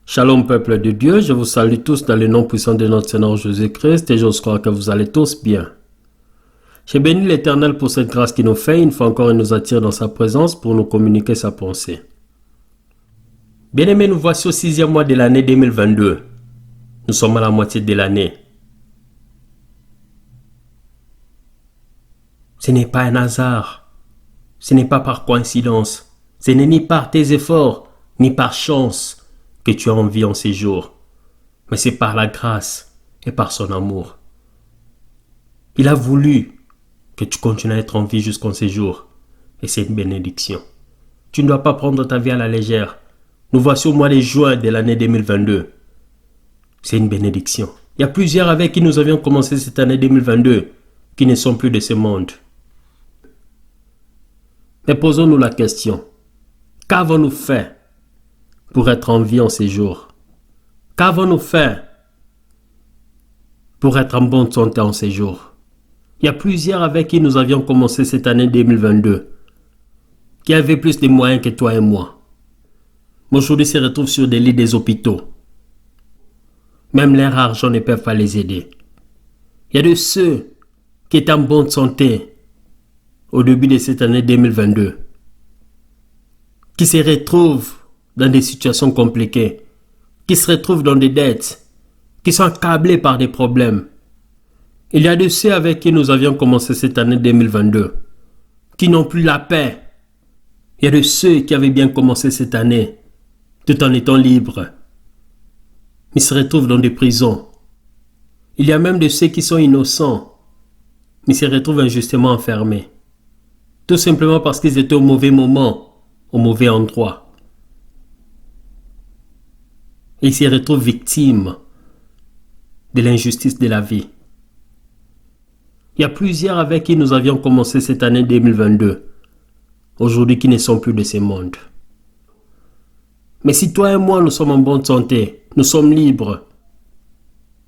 Shalom peuple de Dieu, je vous salue tous dans le nom puissant de notre Seigneur Jésus-Christ et j'ose croire que vous allez tous bien. J'ai béni l'Éternel pour cette grâce qu'il nous fait, une fois encore il nous attire dans sa présence pour nous communiquer sa pensée. Bien-aimés, nous voici au 6e mois de l'année 2022. Nous sommes à la moitié de l'année. Ce n'est pas un hasard, ce n'est pas par coïncidence, ce n'est ni par tes efforts, ni par chance que tu as en vie en ces jours, mais c'est par la grâce et par son amour. Il a voulu que tu continues à être en vie jusqu'en ces jours, et c'est une bénédiction. Tu ne dois pas prendre ta vie à la légère. Nous voici au mois de juin de l'année 2022. C'est une bénédiction. Il y a plusieurs avec qui nous avions commencé cette année 2022 qui ne sont plus de ce monde. Mais posons-nous la question. Qu'avons-nous fait pour être en vie en ces jours? Qu'avons-nous fait pour être en bonne santé en ces jours? Il y a plusieurs avec qui nous avions commencé cette année 2022 qui avaient plus de moyens que toi et moi. Mais aujourd'hui se retrouvent sur des lits des hôpitaux. Même leur argent ne peut pas les aider. Il y a de ceux qui étaient en bonne santé au début de cette année 2022 qui se retrouvent dans des situations compliquées, qui se retrouvent dans des dettes, qui sont accablés par des problèmes. Il y a de ceux avec qui nous avions commencé cette année 2022, qui n'ont plus la paix. Il y a de ceux qui avaient bien commencé cette année, tout en étant libres. Ils se retrouvent dans des prisons. Il y a même de ceux qui sont innocents, mais se retrouvent injustement enfermés. Tout simplement parce qu'ils étaient au mauvais moment, au mauvais endroit. Et ils se retrouvent victimes de l'injustice de la vie. Il y a plusieurs avec qui nous avions commencé cette année 2022, aujourd'hui qui ne sont plus de ce monde. Mais si toi et moi nous sommes en bonne santé, nous sommes libres,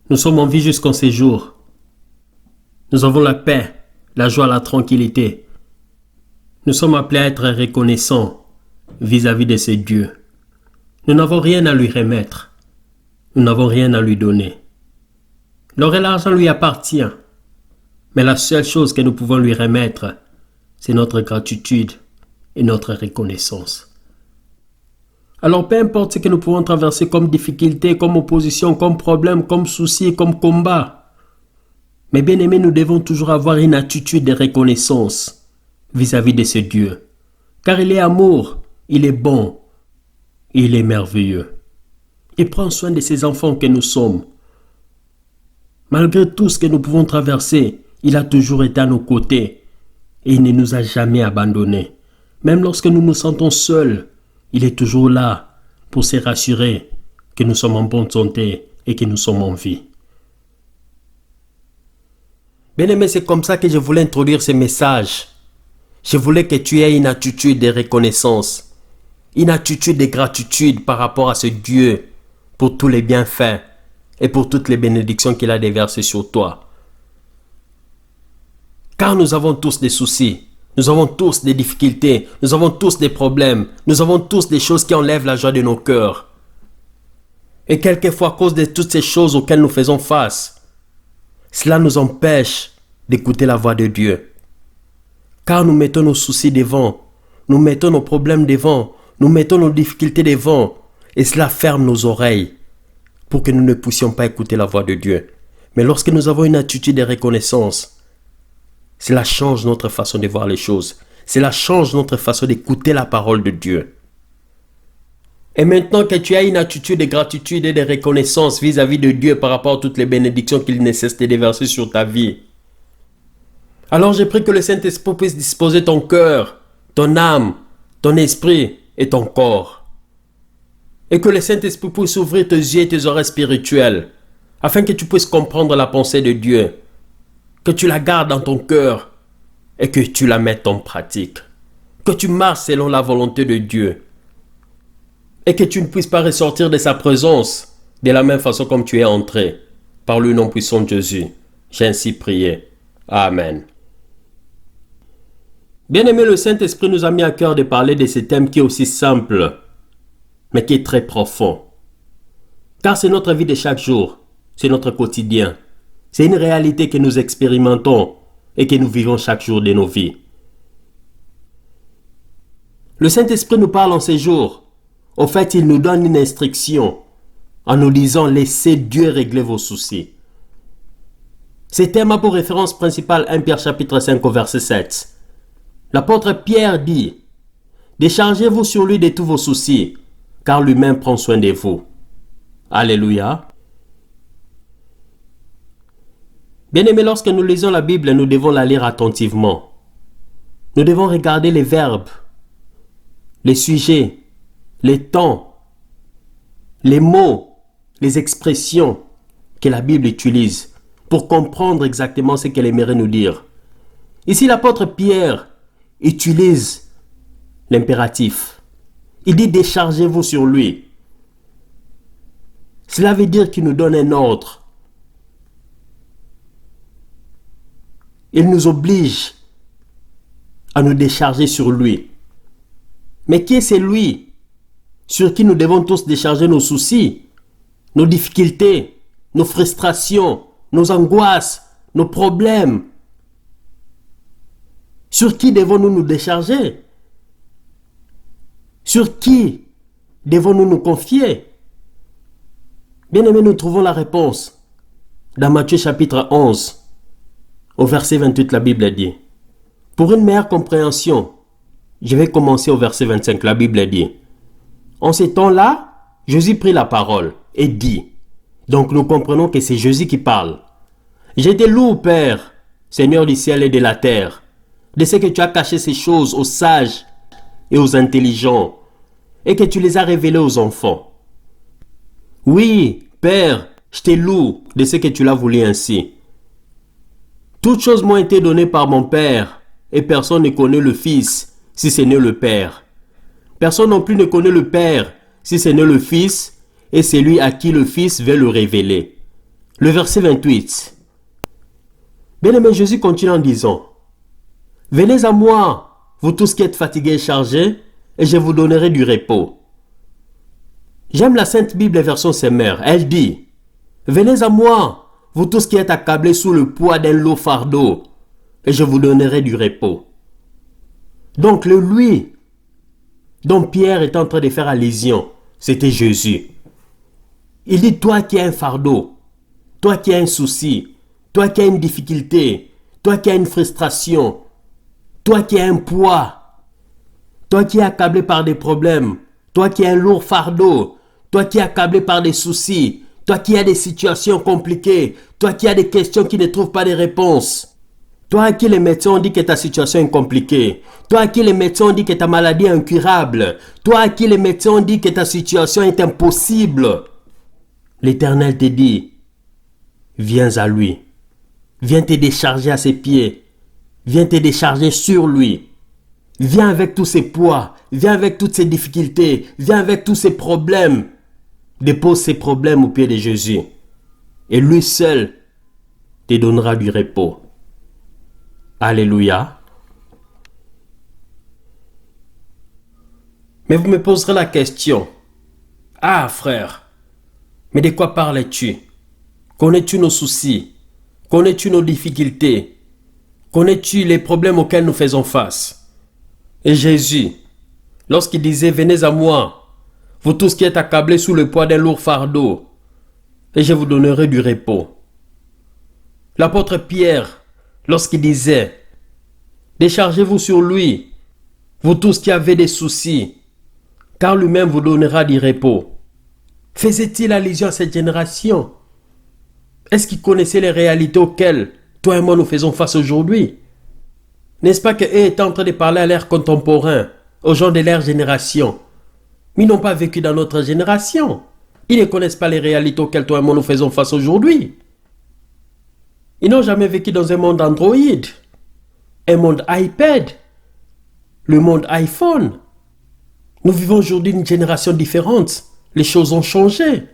nous sommes en vie jusqu'en ces jours, nous avons la paix, la joie, la tranquillité, nous sommes appelés à être reconnaissants vis-à-vis de ce Dieu. Nous n'avons rien à lui remettre. Nous n'avons rien à lui donner. L'or et l'argent lui appartient. Mais la seule chose que nous pouvons lui remettre, c'est notre gratitude et notre reconnaissance. Alors peu importe ce que nous pouvons traverser comme difficulté, comme opposition, comme problème, comme souci, comme combat. Mais bien aimés, nous devons toujours avoir une attitude de reconnaissance vis-à-vis de ce Dieu. Car il est amour, il est bon. Il est merveilleux. Il prend soin de ses enfants que nous sommes. Malgré tout ce que nous pouvons traverser, il a toujours été à nos côtés et il ne nous a jamais abandonnés. Même lorsque nous nous sentons seuls, il est toujours là pour se rassurer que nous sommes en bonne santé et que nous sommes en vie. Bien-aimé, c'est comme ça que je voulais introduire ce message. Je voulais que tu aies une attitude de reconnaissance. Une attitude de gratitude par rapport à ce Dieu pour tous les bienfaits et pour toutes les bénédictions qu'il a déversées sur toi. Car nous avons tous des soucis, nous avons tous des difficultés, nous avons tous des problèmes, nous avons tous des choses qui enlèvent la joie de nos cœurs. Et quelquefois, à cause de toutes ces choses auxquelles nous faisons face, cela nous empêche d'écouter la voix de Dieu. Car nous mettons nos soucis devant, nous mettons nos problèmes devant, nous mettons nos difficultés devant et cela ferme nos oreilles pour que nous ne puissions pas écouter la voix de Dieu. Mais lorsque nous avons une attitude de reconnaissance, cela change notre façon de voir les choses. Cela change notre façon d'écouter la parole de Dieu. Et maintenant que tu as une attitude de gratitude et de reconnaissance vis-à-vis de Dieu par rapport à toutes les bénédictions qu'il ne cesse de déverser sur ta vie, alors je prie que le Saint-Esprit puisse disposer ton cœur, ton âme, ton esprit et ton corps. Et que le Saint-Esprit puisse ouvrir tes yeux et tes oreilles spirituelles, afin que tu puisses comprendre la pensée de Dieu, que tu la gardes dans ton cœur et que tu la mettes en pratique, que tu marches selon la volonté de Dieu et que tu ne puisses pas ressortir de sa présence de la même façon comme tu es entré. Par le nom puissant de Jésus, j'ai ainsi prié. Amen. Bien-aimé, le Saint-Esprit nous a mis à cœur de parler de ce thème qui est aussi simple, mais qui est très profond. Car c'est notre vie de chaque jour, c'est notre quotidien. C'est une réalité que nous expérimentons et que nous vivons chaque jour de nos vies. Le Saint-Esprit nous parle en ces jours. Au fait, il nous donne une instruction en nous disant « Laissez Dieu régler vos soucis ». C'est thème a pour référence principale 1 Pierre chapitre 5 au verset 7. L'apôtre Pierre dit « Déchargez-vous sur lui de tous vos soucis, car lui-même prend soin de vous. » Alléluia. Bien-aimés, lorsque nous lisons la Bible, nous devons la lire attentivement. Nous devons regarder les verbes, les sujets, les temps, les mots, les expressions que la Bible utilise pour comprendre exactement ce qu'elle aimerait nous dire. Ici, l'apôtre Pierre utilise l'impératif. Il dit « Déchargez-vous sur lui ». Cela veut dire qu'il nous donne un ordre. Il nous oblige à nous décharger sur lui. Mais qui est celui sur qui nous devons tous décharger nos soucis, nos difficultés, nos frustrations, nos angoisses, nos problèmes? Sur qui devons-nous nous décharger? Sur qui devons-nous nous confier? Bien-aimés, nous trouvons la réponse dans Matthieu chapitre 11. Au verset 28, la Bible dit, « Pour une meilleure compréhension, je vais commencer au verset 25, la Bible dit, « En ces temps-là, Jésus prit la parole et dit, » donc nous comprenons que c'est Jésus qui parle, « Je te loue, Père, Seigneur du ciel et de la terre, de ce que tu as caché ces choses aux sages et aux intelligents, et que tu les as révélées aux enfants. Oui, Père, je te loue de ce que tu l'as voulu ainsi. Toutes choses m'ont été données par mon Père, et personne ne connaît le Fils, si ce n'est le Père. Personne non plus ne connaît le Père, si ce n'est le Fils, et celui à qui le Fils veut le révéler. » Le verset 28. Bien-aimé, Jésus continue en disant, « Venez à moi, vous tous qui êtes fatigués et chargés, et je vous donnerai du repos. » J'aime la Sainte Bible version Semeur. Elle dit, « Venez à moi, vous tous qui êtes accablés sous le poids d'un lourd fardeau, et je vous donnerai du repos. » Donc le lui dont Pierre est en train de faire allusion, c'était Jésus. Il dit, toi qui as un fardeau, toi qui as un souci, toi qui as une difficulté, toi qui as une frustration, toi qui as un poids, toi qui es accablé par des problèmes, toi qui as un lourd fardeau, toi qui es accablé par des soucis, toi qui as des situations compliquées, toi qui as des questions qui ne trouvent pas de réponses, toi à qui les médecins ont dit que ta situation est compliquée, toi à qui les médecins ont dit que ta maladie est incurable, toi à qui les médecins ont dit que ta situation est impossible, l'Éternel te dit, viens à lui, viens te décharger à ses pieds, viens te décharger sur lui, viens avec tous ces poids, viens avec toutes ces difficultés, viens avec tous ces problèmes. Dépose ces problèmes aux pieds de Jésus et lui seul te donnera du repos. Alléluia. Mais vous me poserez la question, « Ah frère, mais de quoi parles-tu? Connais-tu nos soucis? Connais-tu nos difficultés? Connais-tu les problèmes auxquels nous faisons face? » Et Jésus, lorsqu'il disait « Venez à moi, vous tous qui êtes accablés sous le poids d'un lourd fardeau, et je vous donnerai du repos. » L'apôtre Pierre, lorsqu'il disait « Déchargez-vous sur lui, vous tous qui avez des soucis, car lui-même vous donnera du repos. » Faisait-il allusion à cette génération? Est-ce qu'il connaissait les réalités auxquelles toi et moi nous faisons face aujourd'hui? N'est-ce pas qu'eux étaient en train de parler à l'ère contemporain, aux gens de leur génération? Mais ils n'ont pas vécu dans notre génération. Ils ne connaissent pas les réalités auxquelles toi et moi nous faisons face aujourd'hui. Ils n'ont jamais vécu dans un monde Android, un monde iPad, le monde iPhone. Nous vivons aujourd'hui une génération différente. Les choses ont changé.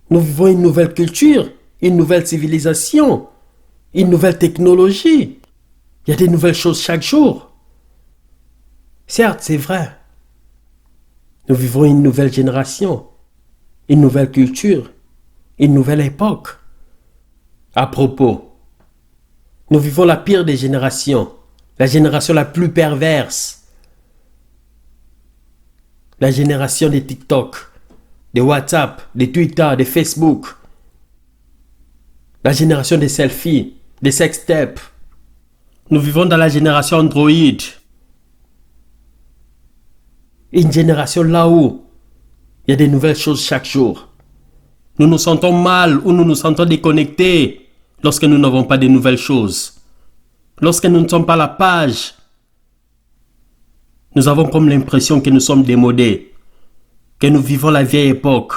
Nous vivons une nouvelle culture, une nouvelle civilisation, une nouvelle technologie. Il y a des nouvelles choses chaque jour. Certes, c'est vrai. Nous vivons une nouvelle génération. une nouvelle culture, une nouvelle époque. À propos, nous vivons la pire des générations, la génération la plus perverse, la génération des TikTok, des WhatsApp, des Twitter, des Facebook, la génération des selfies, des sextapes. Nous vivons dans la génération Android, une génération là où il y a des nouvelles choses chaque jour. Nous nous sentons mal ou nous nous sentons déconnectés lorsque nous n'avons pas de nouvelles choses. Lorsque nous ne sommes pas à la page, nous avons comme l'impression que nous sommes démodés, que nous vivons la vieille époque.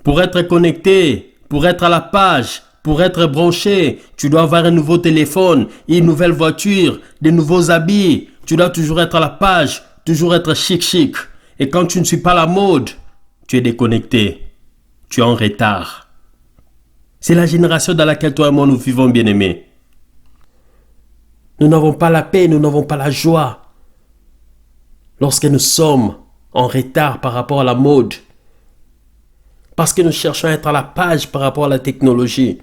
Pour être connecté, pour être à la page, pour être branché, tu dois avoir un nouveau téléphone, une nouvelle voiture, des nouveaux habits. Tu dois toujours être à la page, toujours être chic. Et quand tu ne suis pas à la mode, tu es déconnecté. Tu es en retard. C'est la génération dans laquelle toi et moi nous vivons, bien-aimés. Nous n'avons pas la paix, nous n'avons pas la joie. Lorsque nous sommes en retard par rapport à la mode. Parce que nous cherchons à être à la page par rapport à la technologie.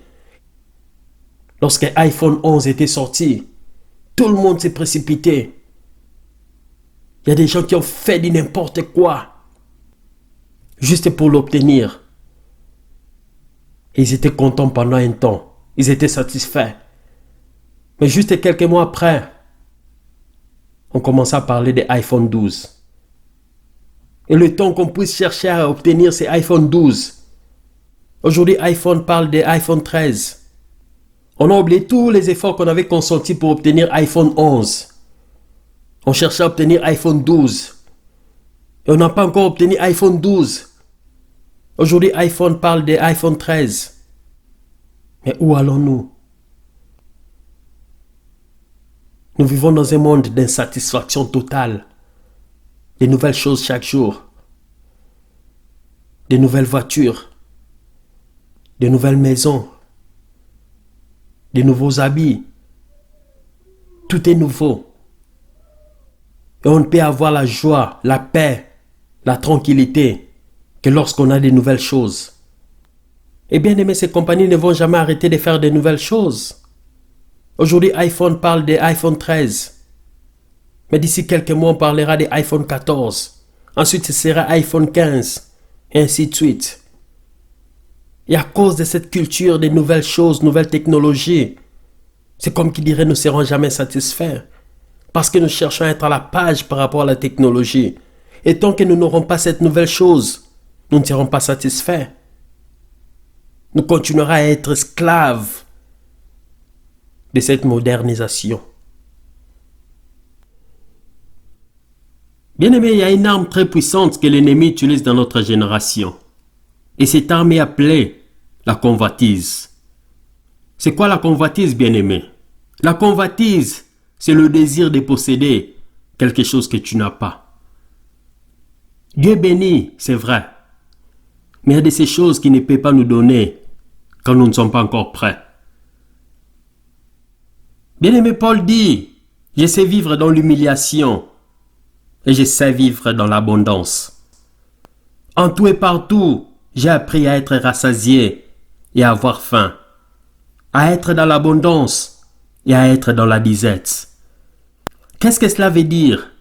Lorsque iPhone 11 était sorti, tout le monde s'est précipité. Il y a des gens qui ont fait du n'importe quoi. Juste pour l'obtenir. Ils étaient contents pendant un temps. Ils étaient satisfaits. Mais juste quelques mois après, on commençait à parler des iPhone 12. Et le temps qu'on puisse chercher à obtenir ces iPhone 12. Aujourd'hui, iPhone parle des iPhone 13. On a oublié tous les efforts qu'on avait consentis pour obtenir iPhone 11. On cherchait à obtenir iPhone 12. Et on n'a pas encore obtenu iPhone 12. Aujourd'hui, iPhone parle des iPhone 13. Mais où allons-nous? Nous vivons dans un monde d'insatisfaction totale. Des nouvelles choses chaque jour. Des nouvelles voitures. Des nouvelles maisons. Des nouveaux habits. Tout est nouveau. Et on ne peut avoir la joie, la paix, la tranquillité que lorsqu'on a des nouvelles choses. Et bien aimé, ces compagnies ne vont jamais arrêter de faire de nouvelles choses. Aujourd'hui, iPhone parle des iPhone 13. Mais d'ici quelques mois, on parlera des iPhone 14. Ensuite, ce sera iPhone 15. Et ainsi de suite. Et à cause de cette culture des nouvelles choses, nouvelles technologies, c'est comme qui dirait nous ne serons jamais satisfaits. Parce que nous cherchons à être à la page par rapport à la technologie. Et tant que nous n'aurons pas cette nouvelle chose, nous ne serons pas satisfaits. Nous continuerons à être esclaves de cette modernisation. Bien aimé, il y a une arme très puissante que l'ennemi utilise dans notre génération. Et cette arme est appelée la convoitise. C'est quoi la convoitise, bien aimé? La convoitise, c'est le désir de posséder quelque chose que tu n'as pas. Dieu bénit, c'est vrai. Mais il y a de ces choses qu'il ne peut pas nous donner quand nous ne sommes pas encore prêts. Bien-aimé Paul dit, je sais vivre dans l'humiliation et je sais vivre dans l'abondance. En tout et partout, j'ai appris à être rassasié et à avoir faim, à être dans l'abondance et à être dans la disette. Qu'est-ce que cela veut dire?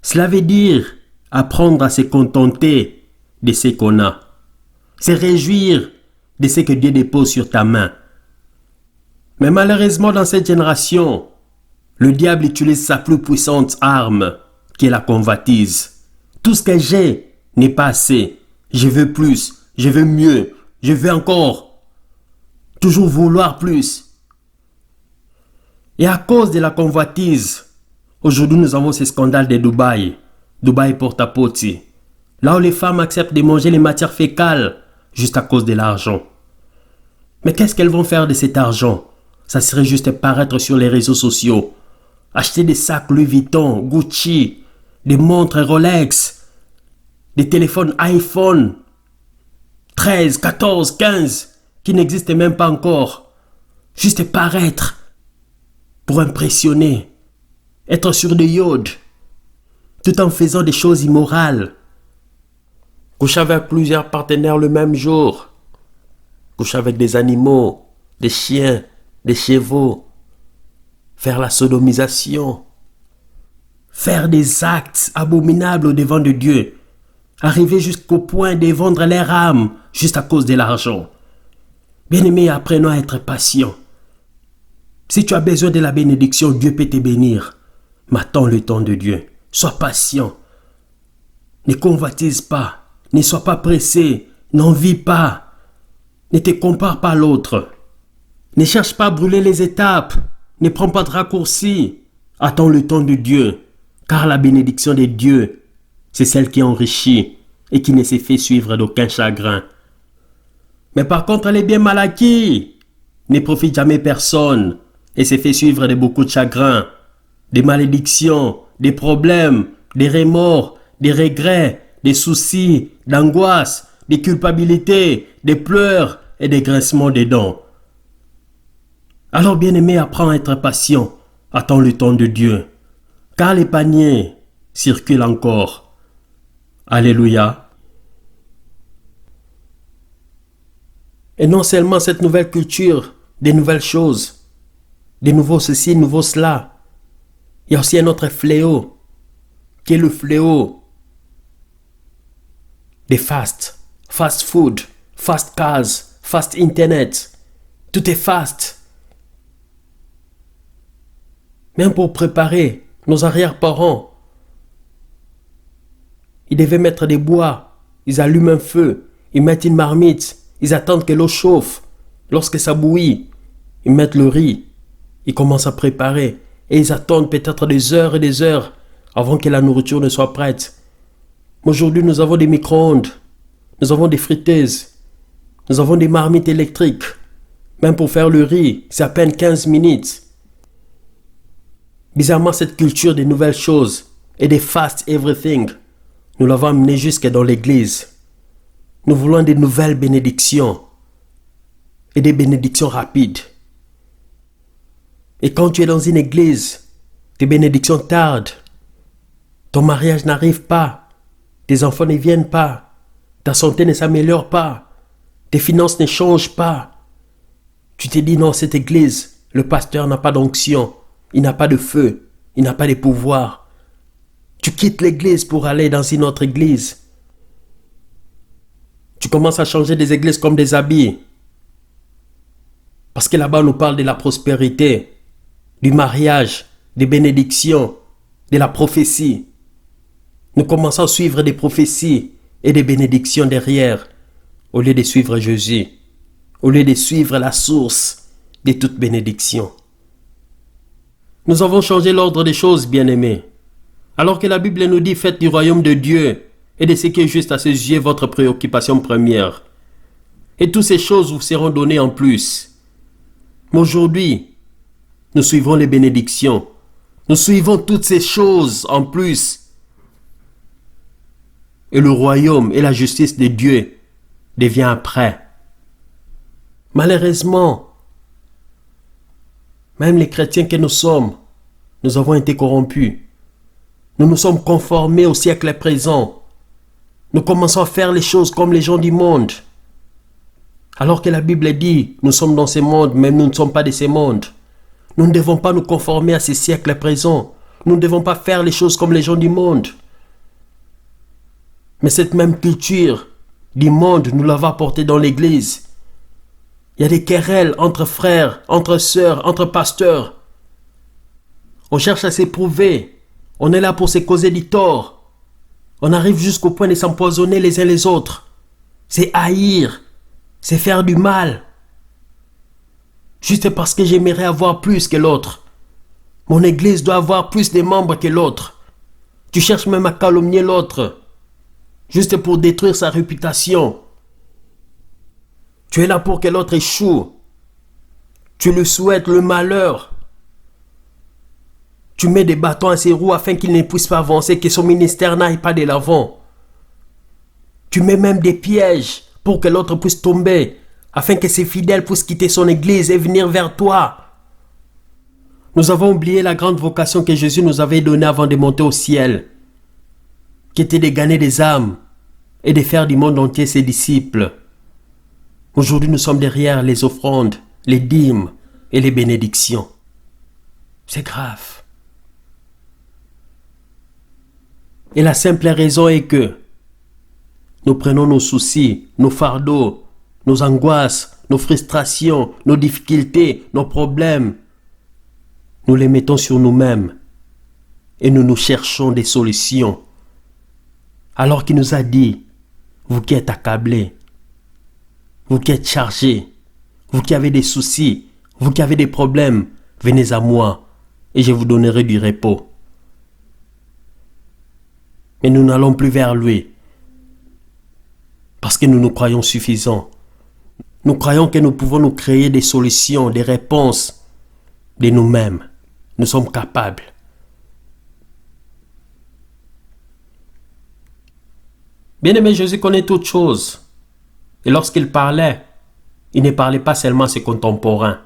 Cela veut dire apprendre à se contenter de ce qu'on a, se réjouir de ce que Dieu dépose sur ta main. Mais malheureusement, dans cette génération, le diable utilise sa plus puissante arme, qui est la convoitise. Tout ce que j'ai n'est pas assez. Je veux plus, je veux mieux, je veux encore. Toujours vouloir plus. Et à cause de la convoitise, aujourd'hui nous avons ce scandale de Dubaï. Dubaï porte-à-porte. Là où les femmes acceptent de manger les matières fécales juste à cause de l'argent. Mais qu'est-ce qu'elles vont faire de cet argent? Ça serait juste paraître sur les réseaux sociaux. Acheter des sacs Louis Vuitton, Gucci, des montres Rolex, des téléphones iPhone 13, 14, 15 qui n'existent même pas encore. Juste paraître pour impressionner. Être sur des yachts tout en faisant des choses immorales. Coucher avec plusieurs partenaires le même jour. Coucher avec des animaux, des chiens, des chevaux. Faire la sodomisation. Faire des actes abominables au devant de Dieu. Arriver jusqu'au point de vendre leur âme juste à cause de l'argent. Bien-aimés, apprenons à être patients. Si tu as besoin de la bénédiction, Dieu peut te bénir. Mais attends le temps de Dieu. Sois patient. Ne convoitise pas. Ne sois pas pressé. N'envie pas. Ne te compare pas à l'autre. Ne cherche pas à brûler les étapes. Ne prends pas de raccourcis. Attends le temps de Dieu. Car la bénédiction de Dieu, c'est celle qui enrichit et qui ne se fait suivre d'aucun chagrin. Mais par contre, elle est bien mal acquise. Ne profite jamais personne et se fait suivre de beaucoup de chagrin, des malédictions, des problèmes, des remords, des regrets, des soucis, d'angoisse, des culpabilités, des pleurs et des grincements des dents. Alors bien-aimé, apprends à être patient. Attends le temps de Dieu. Car les paniers circulent encore. Alléluia. Et non seulement cette nouvelle culture, des nouvelles choses, des nouveaux ceci, nouveaux cela. Il y a aussi un autre fléau, qui est le fléau des fast food, fast cars, fast internet. Tout est fast. Même pour préparer nos arrière-parents, ils devaient mettre des bois, ils allument un feu, ils mettent une marmite, ils attendent que l'eau chauffe. Lorsque ça bouillit, ils mettent le riz, ils commencent à préparer et ils attendent peut-être des heures et des heures avant que la nourriture ne soit prête. Aujourd'hui, nous avons des micro-ondes, nous avons des friteuses, nous avons des marmites électriques. Même pour faire le riz, c'est à peine 15 minutes. Bizarrement, cette culture des nouvelles choses et des fast everything, nous l'avons amené jusque dans l'église. Nous voulons des nouvelles bénédictions et des bénédictions rapides. Et quand tu es dans une église, tes bénédictions tardent. Ton mariage n'arrive pas. Tes enfants ne viennent pas. Ta santé ne s'améliore pas. Tes finances ne changent pas. Tu te dis non, cette église, le pasteur n'a pas d'onction. Il n'a pas de feu. Il n'a pas de pouvoir. Tu quittes l'église pour aller dans une autre église. Tu commences à changer des églises comme des habits. Parce que là-bas, on nous parle de la prospérité, du mariage, des bénédictions, de la prophétie. Nous commençons à suivre des prophéties et des bénédictions derrière, au lieu de suivre Jésus, au lieu de suivre la source de toute bénédiction. Nous avons changé l'ordre des choses, bien-aimés. Alors que la Bible nous dit, faites du royaume de Dieu et de ce qui est juste à ses yeux votre préoccupation première. Et toutes ces choses vous seront données en plus. Mais aujourd'hui, nous suivons les bénédictions. Nous suivons toutes ces choses en plus. Et le royaume et la justice de Dieu devient après. Malheureusement, même les chrétiens que nous sommes, nous avons été corrompus. Nous nous sommes conformés au siècle présent. Nous commençons à faire les choses comme les gens du monde. Alors que la Bible dit, nous sommes dans ce monde, mais nous ne sommes pas de ce monde. Nous ne devons pas nous conformer à ce siècle présent. Nous ne devons pas faire les choses comme les gens du monde. Mais cette même culture du monde, nous l'avons apportée dans l'église. Il y a des querelles entre frères, entre sœurs, entre pasteurs. On cherche à s'éprouver. On est là pour se causer du tort. On arrive jusqu'au point de s'empoisonner les uns les autres. C'est haïr. C'est faire du mal. Juste parce que j'aimerais avoir plus que l'autre. Mon église doit avoir plus de membres que l'autre. Tu cherches même à calomnier l'autre. Juste pour détruire sa réputation. Tu es là pour que l'autre échoue. Tu lui souhaites le malheur. Tu mets des bâtons à ses roues afin qu'il ne puisse pas avancer, que son ministère n'aille pas de l'avant. Tu mets même des pièges pour que l'autre puisse tomber, afin que ses fidèles puissent quitter son église et venir vers toi. Nous avons oublié la grande vocation que Jésus nous avait donnée avant de monter au ciel, qui était de gagner des âmes et de faire du monde entier ses disciples. Aujourd'hui, nous sommes derrière les offrandes, les dîmes et les bénédictions. C'est grave. Et la simple raison est que nous prenons nos soucis, nos fardeaux, nos angoisses, nos frustrations, nos difficultés, nos problèmes. Nous les mettons sur nous-mêmes et nous cherchons des solutions. Alors qu'il nous a dit, vous qui êtes accablés, vous qui êtes chargés, vous qui avez des soucis, vous qui avez des problèmes, venez à moi et je vous donnerai du repos. Mais nous n'allons plus vers lui parce que nous nous croyons suffisants. Nous croyons que nous pouvons nous créer des solutions, des réponses de nous-mêmes. Nous sommes capables. Bien-aimé, Jésus connaît toutes choses. Et lorsqu'il parlait, il ne parlait pas seulement à ses contemporains.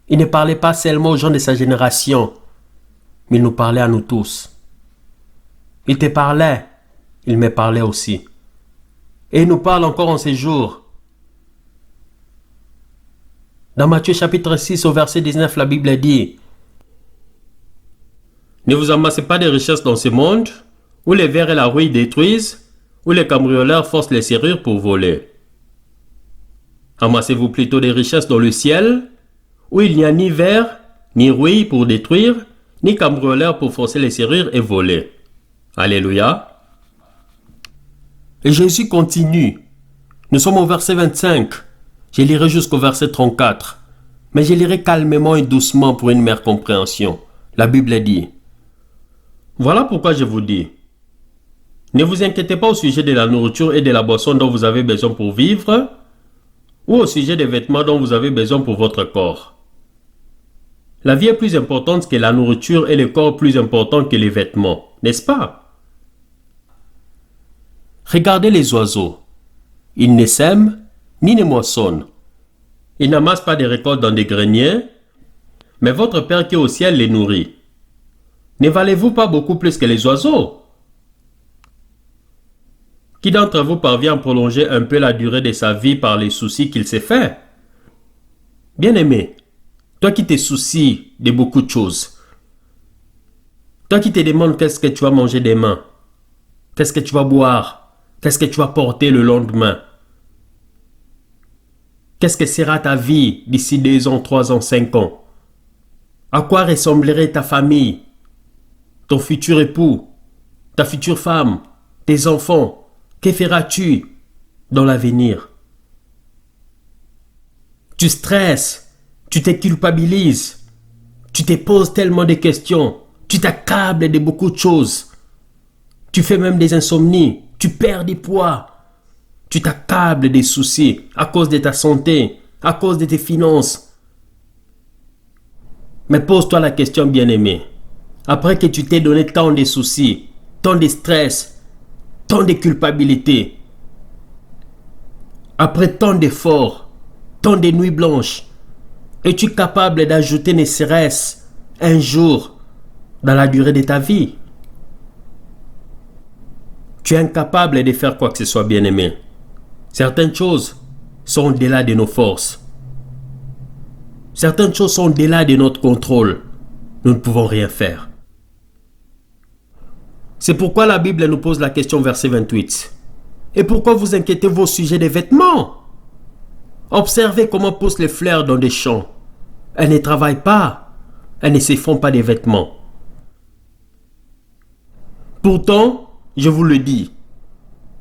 Il ne parlait pas seulement aux gens de sa génération, mais il nous parlait à nous tous. Il te parlait, il me parlait aussi. Et il nous parle encore en ces jours. Dans Matthieu chapitre 6 au verset 19, la Bible dit: ne vous amassez pas de richesses dans ce monde, où les vers et la rouille détruisent, où les cambrioleurs forcent les serrures pour voler. Amassez-vous plutôt des richesses dans le ciel, où il n'y a ni vers, ni rouille pour détruire, ni cambrioleurs pour forcer les serrures et voler. Alléluia. Et Jésus continue. Nous sommes au verset 25. Je lirai jusqu'au verset 34. Mais je lirai calmement et doucement pour une meilleure compréhension. La Bible dit: voilà pourquoi je vous dis, ne vous inquiétez pas au sujet de la nourriture et de la boisson dont vous avez besoin pour vivre, ou au sujet des vêtements dont vous avez besoin pour votre corps. La vie est plus importante que la nourriture et le corps plus important que les vêtements, n'est-ce pas? Regardez les oiseaux. Ils ne sèment ni ne moissonnent. Ils n'amassent pas de récoltes dans des greniers, mais votre Père qui est au ciel les nourrit. Ne valez-vous pas beaucoup plus que les oiseaux? Qui d'entre vous parvient à prolonger un peu la durée de sa vie par les soucis qu'il s'est fait? Bien-aimé, toi qui te soucies de beaucoup de choses, toi qui te demandes qu'est-ce que tu vas manger demain, qu'est-ce que tu vas boire, qu'est-ce que tu vas porter le lendemain, qu'est-ce que sera ta vie d'ici 2 ans, 3 ans, 5 ans, à quoi ressemblerait ta famille, ton futur époux, ta future femme, tes enfants, que feras-tu dans l'avenir? Tu stresses, tu te culpabilises, tu te poses tellement de questions, tu t'accables de beaucoup de choses, tu fais même des insomnies, tu perds du poids, tu t'accables des soucis à cause de ta santé, à cause de tes finances. Mais pose-toi la question, bien-aimé. Après que tu t'es donné tant de soucis, tant de stress, tant de culpabilité, après tant d'efforts, tant de nuits blanches, es-tu capable d'ajouter ne serait-ce un jour dans la durée de ta vie? Tu es incapable de faire quoi que ce soit, bien-aimé. Certaines choses sont au-delà de nos forces. Certaines choses sont au-delà de notre contrôle. Nous ne pouvons rien faire. C'est pourquoi la Bible nous pose la question verset 28. Et pourquoi vous inquiétez-vous au sujet des vêtements? Observez comment poussent les fleurs dans des champs. Elles ne travaillent pas. Elles ne se font pas des vêtements. Pourtant, je vous le dis,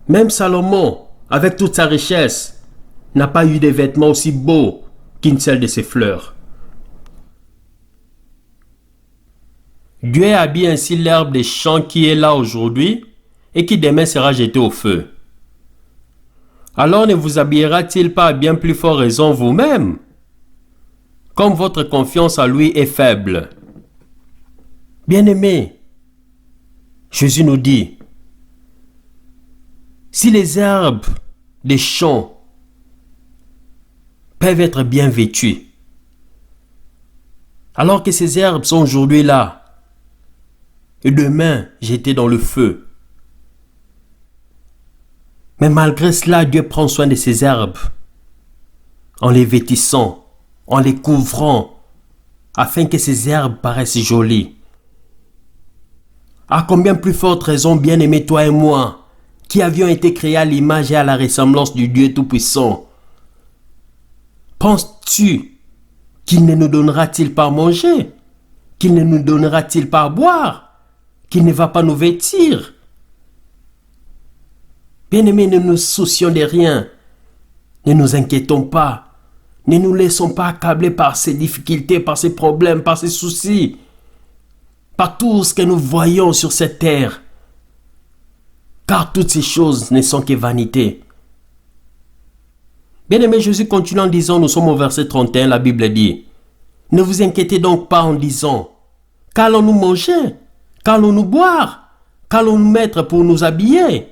même Salomon, avec toute sa richesse, n'a pas eu des vêtements aussi beaux qu'une seule de ses fleurs. Dieu habille ainsi l'herbe des champs qui est là aujourd'hui et qui demain sera jetée au feu. Alors ne vous habillera-t-il pas à bien plus forte raison vous-même, comme votre confiance en lui est faible? Bien-aimés, Jésus nous dit, si les herbes des champs peuvent être bien vêtues, alors que ces herbes sont aujourd'hui là, et demain jetées dans le feu, Mais malgré cela, Dieu prend soin de ses herbes, en les vêtissant, en les couvrant, afin que ces herbes paraissent jolies. À combien plus forte raison, bien-aimés, toi et moi, qui avions été créés à l'image et à la ressemblance du Dieu Tout-Puissant, penses-tu qu'il ne nous donnera-t-il pas à manger? Qu'il ne nous donnera-t-il pas à boire? Qu'il ne va pas nous vêtir? Bien-aimés, ne nous soucions de rien. Ne nous inquiétons pas. Ne nous laissons pas accabler par ces difficultés, par ces problèmes, par ces soucis, par tout ce que nous voyons sur cette terre. Car toutes ces choses ne sont que vanité. Bien-aimé, Jésus continue en disant, nous sommes au verset 31, la Bible dit, « Ne vous inquiétez donc pas en disant, qu'allons-nous manger? Qu'allons-nous boire? Qu'allons-nous mettre pour nous habiller ?»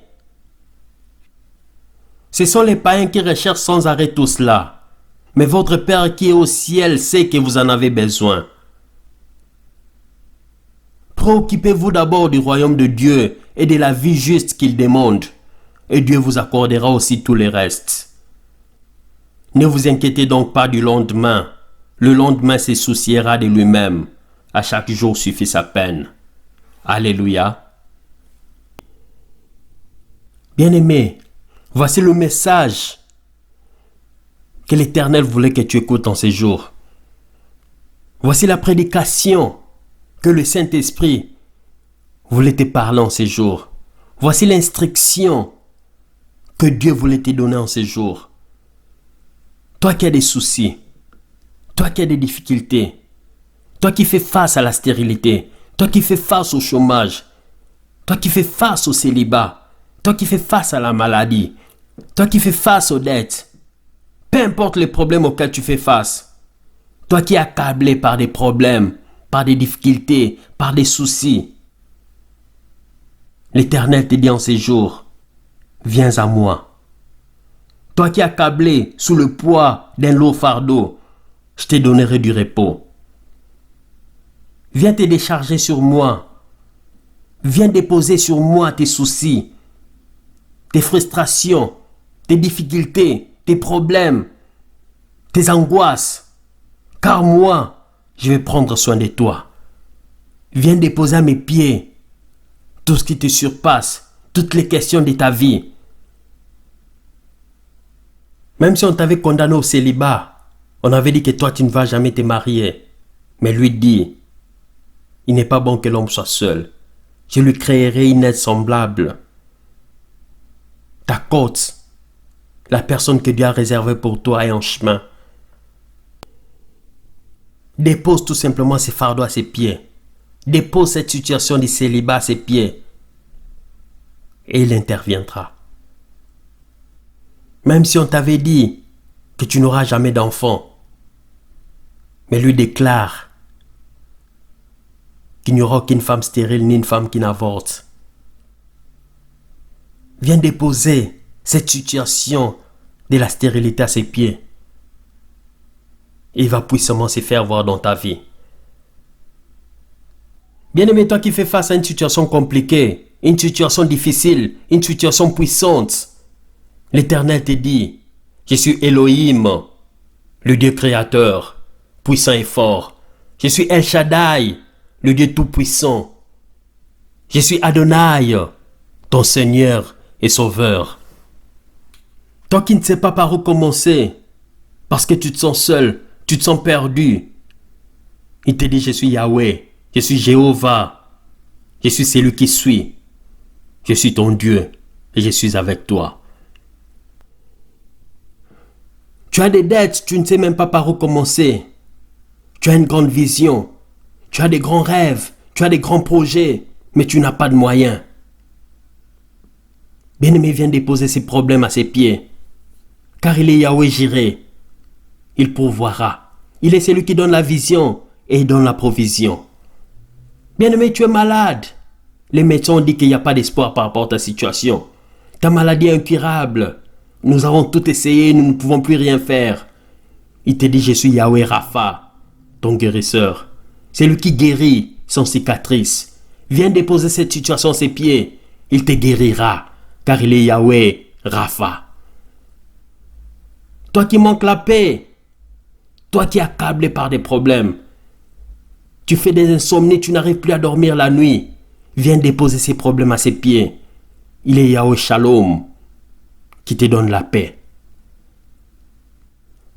Ce sont les païens qui recherchent sans arrêt tout cela. Mais votre Père qui est au ciel sait que vous en avez besoin. Préoccupez-vous d'abord du royaume de Dieu et de la vie juste qu'il demande, et Dieu vous accordera aussi tout le reste. Ne vous inquiétez donc pas du lendemain. Le lendemain se souciera de lui-même. À chaque jour suffit sa peine. Alléluia. Bien-aimé, voici le message que l'Éternel voulait que tu écoutes en ces jours. Voici la prédication que le Saint-Esprit voulait te parler en ces jours. Voici l'instruction que Dieu voulait te donner en ces jours. Toi qui as des soucis, toi qui as des difficultés, toi qui fais face à la stérilité, toi qui fais face au chômage, toi qui fais face au célibat, toi qui fais face à la maladie, toi qui fais face aux dettes, peu importe les problèmes auxquels tu fais face, toi qui es accablé par des problèmes, par des difficultés, par des soucis, l'Éternel te dit en ces jours, viens à moi. Toi qui es accablé sous le poids d'un lourd fardeau, je te donnerai du repos. Viens te décharger sur moi. Viens déposer sur moi tes soucis, tes frustrations, tes difficultés, tes problèmes, tes angoisses. Car moi, je vais prendre soin de toi. Viens déposer à mes pieds tout ce qui te surpasse, toutes les questions de ta vie. Même si on t'avait condamné au célibat, on avait dit que toi tu ne vas jamais te marier. Mais lui dit, il n'est pas bon que l'homme soit seul. Je lui créerai une aide semblable. Ta côte, la personne que Dieu a réservée pour toi est en chemin. Dépose tout simplement ces fardeaux à ses pieds. Dépose cette situation de célibat à ses pieds. Et il interviendra. Même si on t'avait dit que tu n'auras jamais d'enfant, mais lui déclare qu'il n'y aura aucune femme stérile ni une femme qui n'avorte. Viens déposer cette situation de la stérilité à ses pieds. Il va puissamment se faire voir dans ta vie. Bien-aimé, toi qui fais face à une situation compliquée, une situation difficile, une situation puissante, l'Éternel te dit, je suis Elohim, le Dieu créateur, puissant et fort. Je suis El Shaddai, le Dieu tout-puissant. Je suis Adonai, ton Seigneur et Sauveur. Toi qui ne sais pas par où commencer, parce que tu te sens seul, tu te sens perdu, il te dit, je suis Yahweh, je suis Jéhovah, je suis celui qui suis, je suis ton Dieu et je suis avec toi. Tu as des dettes, tu ne sais même pas par où commencer. Tu as une grande vision, tu as des grands rêves, tu as des grands projets, mais tu n'as pas de moyens. Bien-aimé, viens déposer ses problèmes à ses pieds, car il est Yahweh Jireh. Il pourvoira. Il est celui qui donne la vision et il donne la provision. Bien-aimé, tu es malade. Les médecins ont dit qu'il n'y a pas d'espoir par rapport à ta situation. Ta maladie est incurable. Nous avons tout essayé, nous ne pouvons plus rien faire. Il te dit, je suis Yahweh Rapha, ton guérisseur. C'est lui qui guérit sans cicatrice. Viens déposer cette situation à ses pieds. Il te guérira, car il est Yahweh Rapha. Toi qui manques la paix, toi qui es accablé par des problèmes, tu fais des insomnies, tu n'arrives plus à dormir la nuit, viens déposer ces problèmes à ses pieds. Il est Yahweh Shalom qui te donne la paix.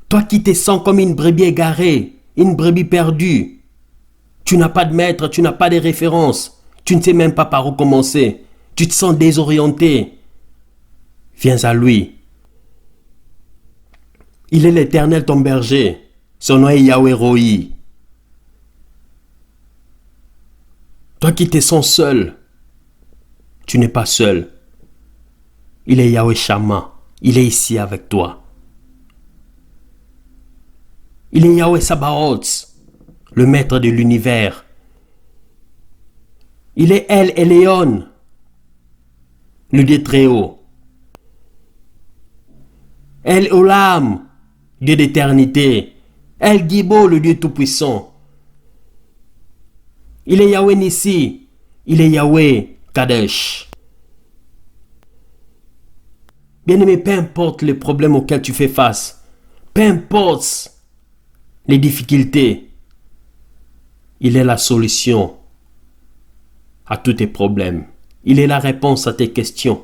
Toi qui te sens comme une brebis égarée, une brebis perdue, tu n'as pas de maître, tu n'as pas de référence, tu ne sais même pas par où commencer, tu te sens désorienté. Viens à lui. Il est l'Éternel ton berger, son nom est Yahweh Roi. Toi qui te sens seul, tu n'es pas seul. Il est Yahweh Shammah, il est ici avec toi. Il est Yahweh Sabaoth, le maître de l'univers. Il est El Elyon, le Dieu très haut. El Olam, Dieu d'éternité. El Gibo, le Dieu tout-puissant. Il est Yahweh Nissi, il est Yahweh Kadesh. Bien-aimé, peu importe les problèmes auxquels tu fais face, peu importe les difficultés, il est la solution à tous tes problèmes. Il est la réponse à tes questions.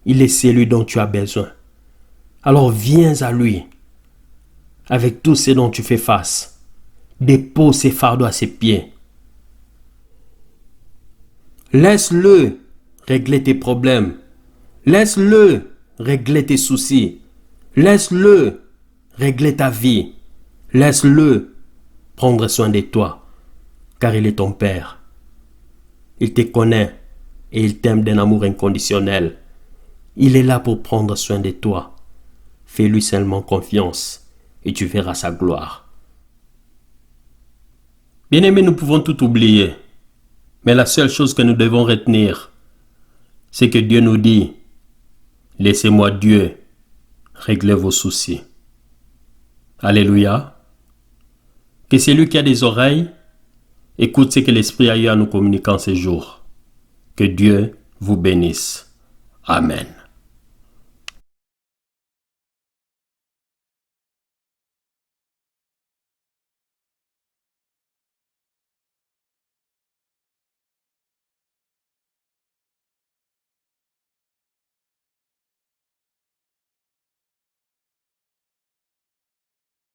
Il est celui dont tu as besoin. Alors viens à lui avec tout ce dont tu fais face. Dépose ses fardeaux à ses pieds. Laisse-le régler tes problèmes. Laisse-le régler tes soucis. Laisse-le régler ta vie. Laisse-le prendre soin de toi, car il est ton Père. Il te connaît et il t'aime d'un amour inconditionnel. Il est là pour prendre soin de toi. Fais-lui seulement confiance et tu verras sa gloire. Bien-aimés, nous pouvons tout oublier, mais la seule chose que nous devons retenir, c'est que Dieu nous dit, laissez-moi Dieu régler vos soucis. Alléluia. Que celui qui a des oreilles écoute ce que l'Esprit a eu à nous communiquer en ces jours. Que Dieu vous bénisse. Amen.